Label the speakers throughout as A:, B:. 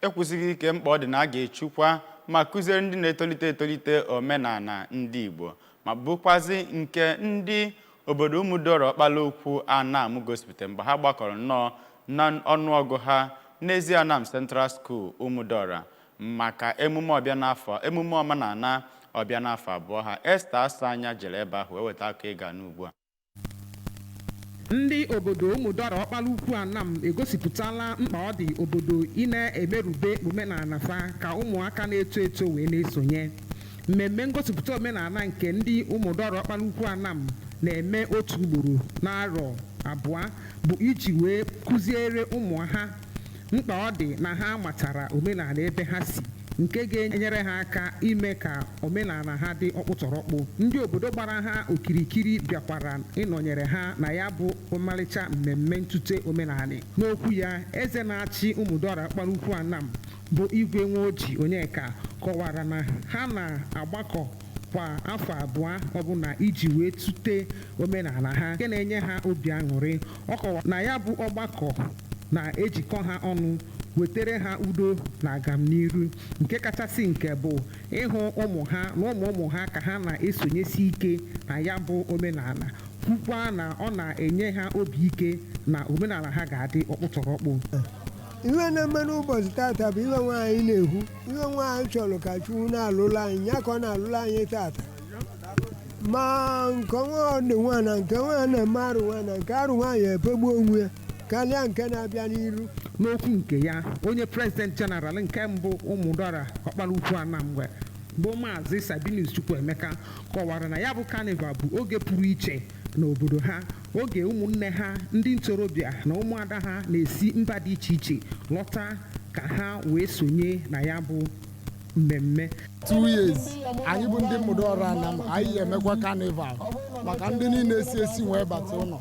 A: ekwusighị ike mkpa ọ dị na a ga-echukwa ma kụziere ndị na-etolite etolite omenala ndị Igbo ma bụkwazi nke ndị obodo Umudiora Okpalaukwu Anam gosipụtara mgbe ha gbakọrọ nnọọ na ọnụọgụ ha n'ezi Anam Central School Umudiora maka emume Omenaala ọbịa n'afọ abụọ ha. Esther Asanya jere ebe ahụ weweta aka ịga n'ugbu a.
B: Ndị obodo Umudiora Okpalaukwu Anam egosipụtala mkpa ọ dị obodo ị na-emerube omenala fa ka ụmụaka na-eto eto wee na-esonye. Mmemme ngosipụta omenala nke ndị Umudiora Okpalaukwu Anam na-eme otu ugboro n'arọ abụọ bụ iji wee kụziere ụmụ ha mkpa ọ dị na ha matara omenala ebe ha si, nke ga-enyere ha aka ime ka omenala ha dị ọkpụtọrọkpụ. Ndị obodo gbara ha okirikiri bịakwara ịnọnyere ha na ya bụ ọmarịcha mmemme ntute omenala. N'okwu ya, eze na-achị Umudiora Okpalaukwu Anam bụ Igwe Nwoji Onyeka kọwara na ha na-agbakọ kwa afọ abụọ ọbụla iji wee tute omenala ha, nke na-enye ha obi aṅụrị. Ọ kọwara na ya bụ ọgbakọ na-ejikọ ha ọnụ wetere ha udo na agamniru, nke kachasị nke bụ ịhụ ụmụ ha na ụmụ ha ka ha na-esonyesi ike na ya bụ omenala, kwukwa na ọ na-enye ha obi ike na omenala ha ga-adị ọkpụtọrọkpụ.
C: Ihe na-eme n'ụbọchị tata bụ ihe nwaanyị na-ekwu, ihe nwaanyị chọrọ ka Chukwu na-alụla anyị, ya ka ọ na-alụla anyị tata. Ma nke nwa dị nwa na nke nwa na-eme arụ nwa na nke arụ nwaanyị epegbu onwe ya karịa nke na-abịa n'iru.
B: N'okwu nke ya, onye President General nke mbụ Umudiora Okpalaukwu Anam bụ Maazị Sabinus Chukwuemeka kọwara na ya bụ Carnival bụ oge pụrụ iche n'obodo ha, oge ụmụnne ha ndị ntorobịa na ụmụada ha na-esi mba dị iche iche lọta ka ha wee sonye na ya bụ mmemme.
D: 2 years anyị bụ ndị Umudiora Anam anyị emekwa Carnival maka ndị niile esi wee bata ụlọ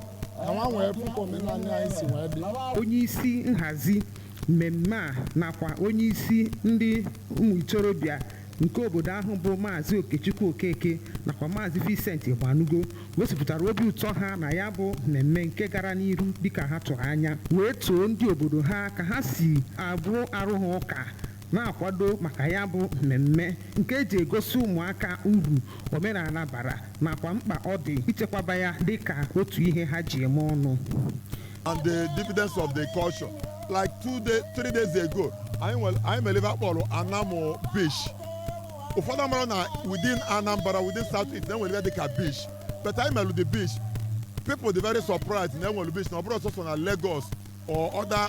B: onye isi nhazi mmemme a nakwa onye isi ndị ụmụ itorobịa nke obodo ahụ bụ Maazị Okechukwu Okeke nakwa Maazị Vincent Igbanugo gosipụtara obi ụtọ ha na ya bụ mmemme nke gara n'iru dịka ha tụrụ anya, wee too ndị obodo ha ka ha si abụ arụghị ụka na-akwado maka ya bụ mmemme nke eji egosi ụmụaka uru omenala bara nakwa mkpa ọ dị ichekwaba ya dịka otu ihe ha ji eme ọnụ.
E: And the dividends of the culture, like 3 days ago, I'm a Liverpool Anam beach. Ụfọdụ mara na within Anambra, within South East, then we live at beach. But I'm at the beach. People are very surprised. Then we beach. Now, brothers also in Lagos or other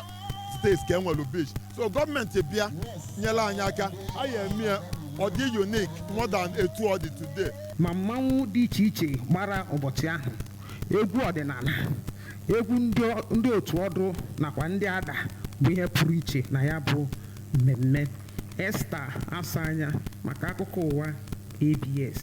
E: states can we beach. So government bia nyela anyaka. I am here or the unique more than a 2 or today.
B: Ma mmanwụ dị iche iche gbara ụbọchị ahụ, egwu ọdịnala, egwu ndị otu ọdụ nakwa ndị ada bụ ihe pụrụ iche na ya bụ mmemme. Esther Asanya maka akụkọ ụwa ABS.